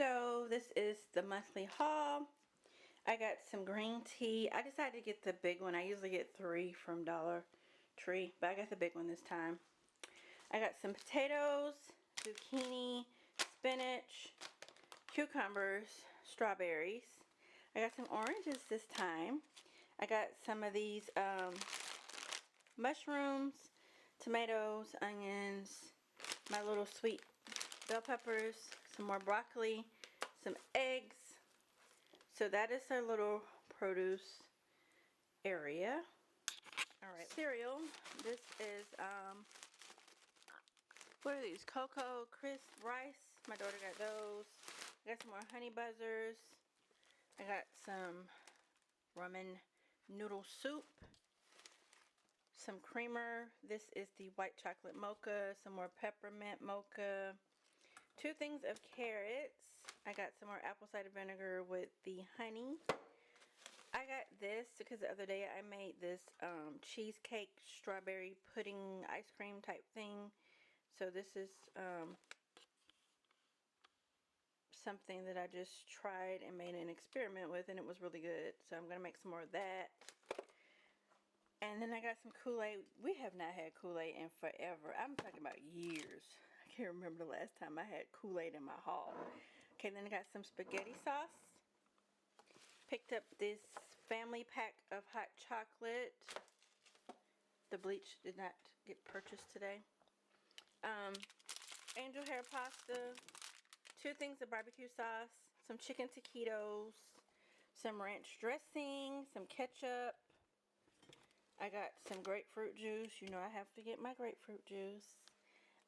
So this is the monthly haul. I got some green tea. I decided to get the big one. I usually get 3 from Dollar Tree, but I got the big one this time. I got some potatoes, zucchini, spinach, cucumbers, strawberries. I got some oranges this time. I got some of these mushrooms, tomatoes, onions, my little sweet bell peppers, some more broccoli, some eggs. So that is our little produce area. Alright, cereal. This is, what are these? Cocoa Crisp Rice. My daughter got those. I got some more honey buzzers. I got some ramen noodle soup. Some creamer. This is the white chocolate mocha. Some more peppermint mocha. 2 things of carrots. I got some more apple cider vinegar with the honey. I got this because the other day I made this cheesecake strawberry pudding ice cream type thing. So this is something that I just tried and made an experiment with, and it was really good. So I'm going to make some more of that. And then I got some Kool-Aid. We have not had Kool-Aid in forever. I'm talking about years. I can't remember the last time I had Kool-Aid in my haul. Okay, then I got some spaghetti sauce. Picked up this family pack of hot chocolate. The bleach did not get purchased today. Angel hair pasta. 2 things of barbecue sauce. Some chicken taquitos. Some ranch dressing. Some ketchup. I got some grapefruit juice. You know I have to get my grapefruit juice.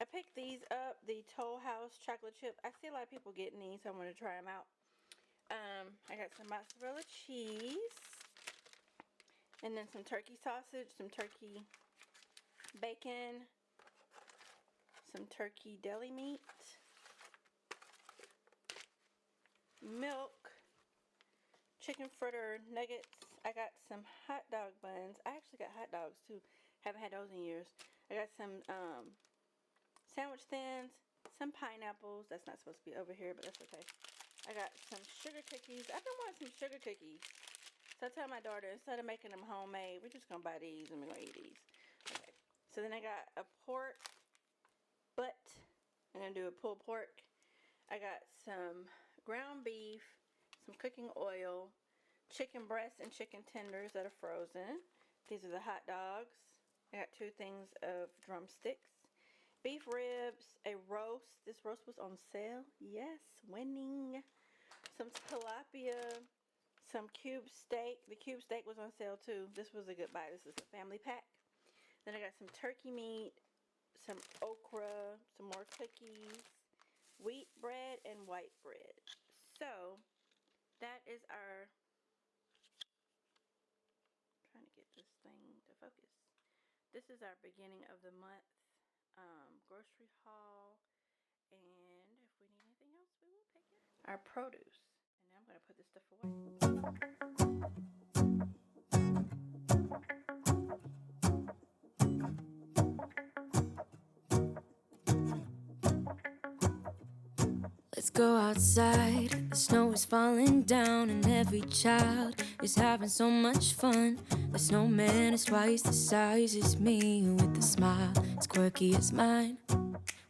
I picked these up. The Toll House chocolate chip. I see a lot of people getting these, so I'm going to try them out. I got some mozzarella cheese. And then some turkey sausage. Some turkey bacon. Some turkey deli meat. Milk. Chicken fritter nuggets. I got some hot dog buns. I actually got hot dogs too. Haven't had those in years. I got some sandwich thins, some pineapples. That's not supposed to be over here, but that's okay. I got some sugar cookies. I've been wanting some sugar cookies. So I tell my daughter, instead of making them homemade, we're just going to buy these and we're going to eat these. Okay. So then I got a pork butt. I'm going to do a pulled pork. I got some ground beef, some cooking oil, chicken breasts and chicken tenders that are frozen. These are the hot dogs. I got 2 things of drumsticks. Beef ribs, a roast. This roast was on sale. Yes, winning. Some tilapia, some cube steak. The cube steak was on sale too. This was a good buy. This is a family pack. Then I got some turkey meat, some okra, some more cookies, wheat bread, and white bread. So that is our, trying to get this thing to focus. This is our beginning of the month grocery haul, and if we need anything else, we will pick it. Our produce, and now I'm going to put this stuff away. Let's go outside. The snow is falling down and every child is having so much fun. The snowman is twice the size as me, with a smile as quirky as mine.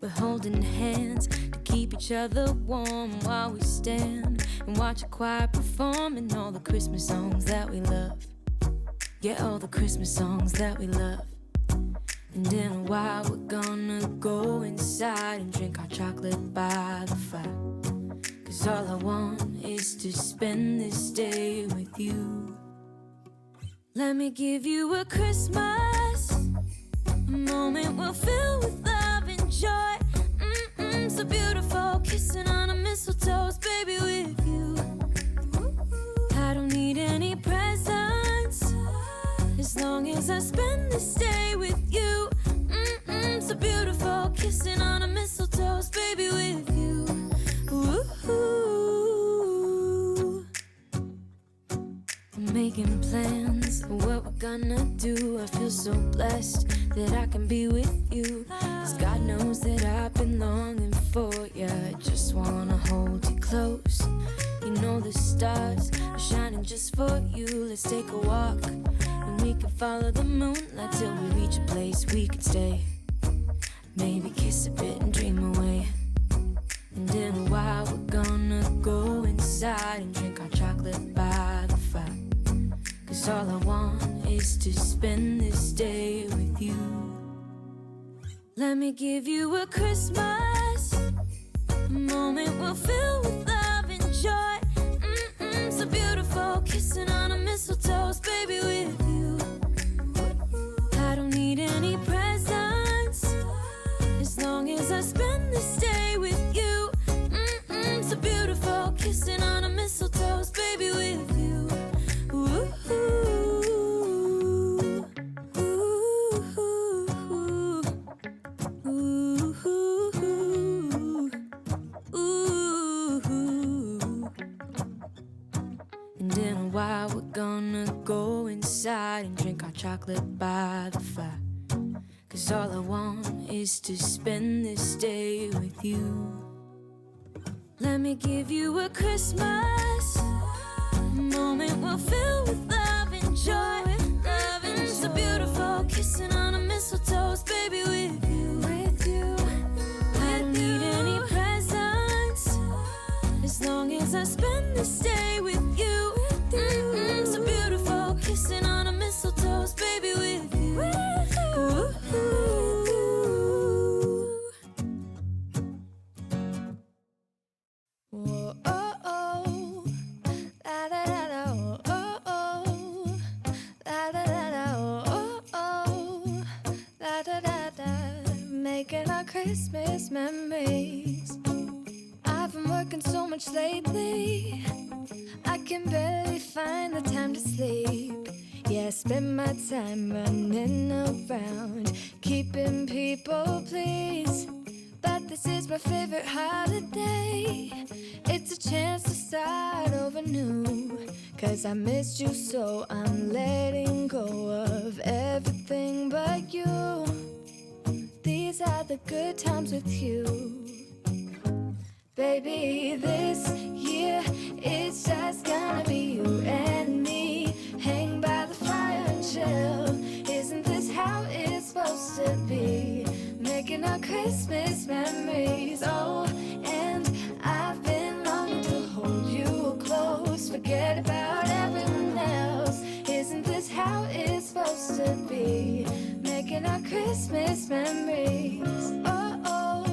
We're holding hands to keep each other warm while we stand and watch a choir performing all the Christmas songs that we love. Yeah, all the Christmas songs that we love. And in a while we're gonna go inside and drink our chocolate by the fire. 'Cause all I want is to spend this day with you. Let me give you a Christmas, a moment we'll fill with love and joy. So beautiful, kissing on a mistletoe, baby, with you. I don't need any presents, as long as I spend this day with you. So beautiful, kissing on a mistletoe, baby, with you. Ooh. I'm making plans of what we're gonna do. I feel so blessed that I can be with you. 'Cause God knows that I've been longing for you. I just wanna hold you close. close. You know the stars are shining just for you. Let's take a walk, and we can follow the moonlight till we reach a place we can stay. Maybe kiss a bit and dream away. And in a while we're gonna go inside and drink our chocolate by the fire. 'Cause all I want is to spend this day with you. Let me give you a Christmas, a moment we'll fill with love and joy. So beautiful, kissing on a mistletoe, baby, with you. I don't need any presents, as long as I spend this day with you. So beautiful, kissing on a mistletoe, baby, with you. Ooh, ooh, ooh, ooh. And in a while we're gonna go inside and drink our chocolate by the fire. 'Cause all I want is to spend this day with you. Let me give you a Christmas, a moment we'll fill with love and joy. Love and so beautiful, kissing on a mistletoe, baby, with you. With you. I don't need any presents, as long as I spend this day with you. So beautiful, kissing on a mistletoe, baby, with you. Ooh. Whoa, oh, oh. La, da, da, da, oh, oh, oh. La, da, da, da, oh, oh, oh. La, da, da, da. Making our Christmas memories. I've been working so much lately, I can barely find the time to sleep. Yeah, I spend my time running around, keeping people pleased. But this is my favorite holiday. It's a chance to start over new. 'Cause I missed you, so I'm letting go of everything but you. These are the good times with you. Baby, this year it's just gonna be you and me. Hang by the fire and chill. Isn't this how it's supposed to be? Making our Christmas memories. Oh, and I've been longing to hold you close. Forget about everyone else. Isn't this how it's supposed to be? Making our Christmas memories. Oh, oh.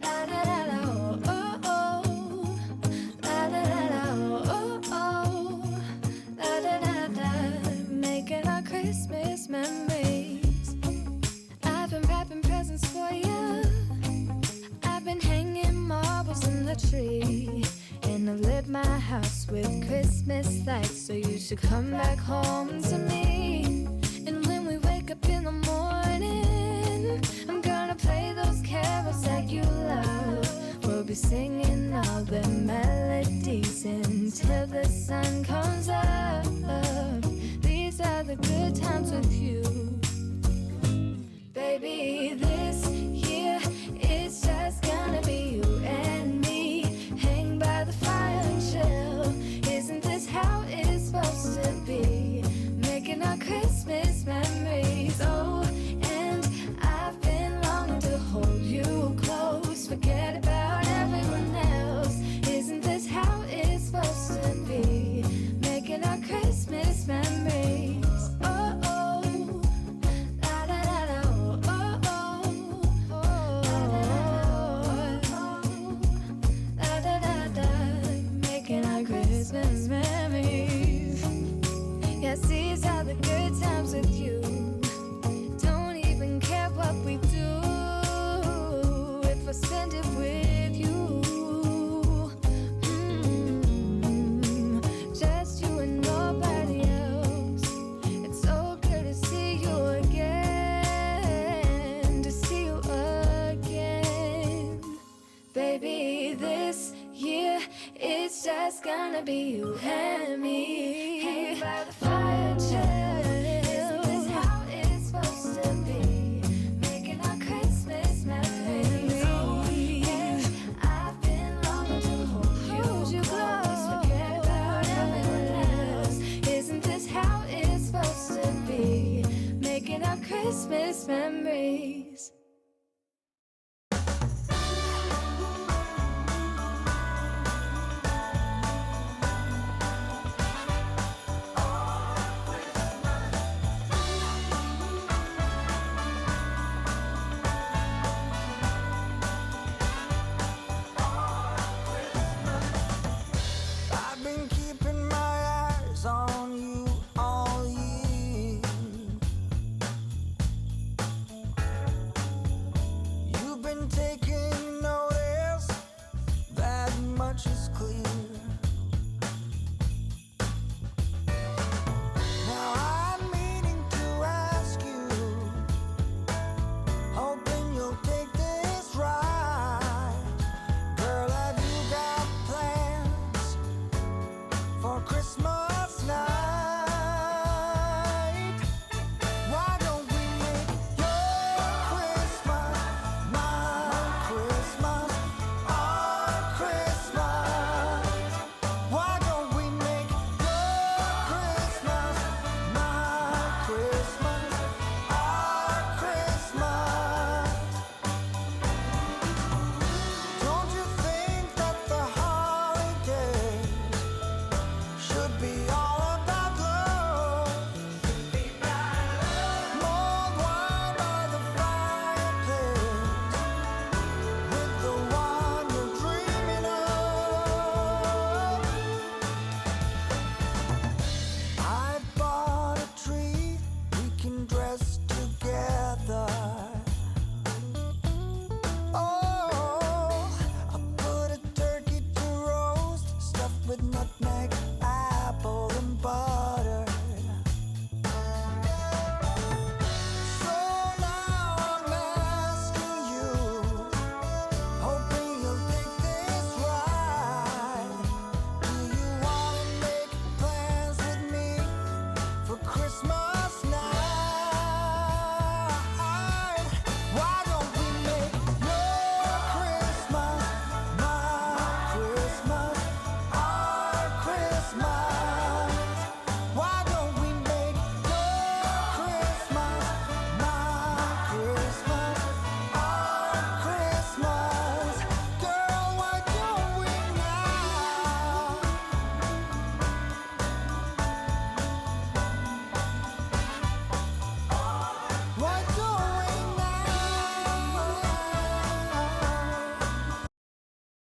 La, da, da, da, oh, oh, oh. La, da, da, da, oh, oh, oh. La, da, da, da. Making our Christmas memories. I've been wrapping presents for you. I've been hanging marbles in the tree. And I've lit my house with Christmas lights. So you should come back home to me. And when we wake up in the morning, I'm gonna play those carols that you love. We'll be singing all the melodies until the sun comes up. These are the good times with you. Baby, this year it's just gonna be you and me. Hang by the fire and chill. Isn't this how it's supposed to be? Making our Christmas memories. Oh, and I've been longing to hold you close. Forget about everyone else. Isn't this how it's supposed to be? Making our Christmas memories. Oh, oh. La, da, da, da, oh, oh, oh. La, da, da, da. Making our Christmas memories. Yes, these are the good times with you. Don't even care what we do if I spend it with you. Just you and nobody else. It's so good to see you again. To see you again. Baby, this year it's just gonna be you and me. Hang by the fire, chill. Isn't this how it's supposed to be? Making our Christmas memories. Oh, yeah. I've been longing to hold take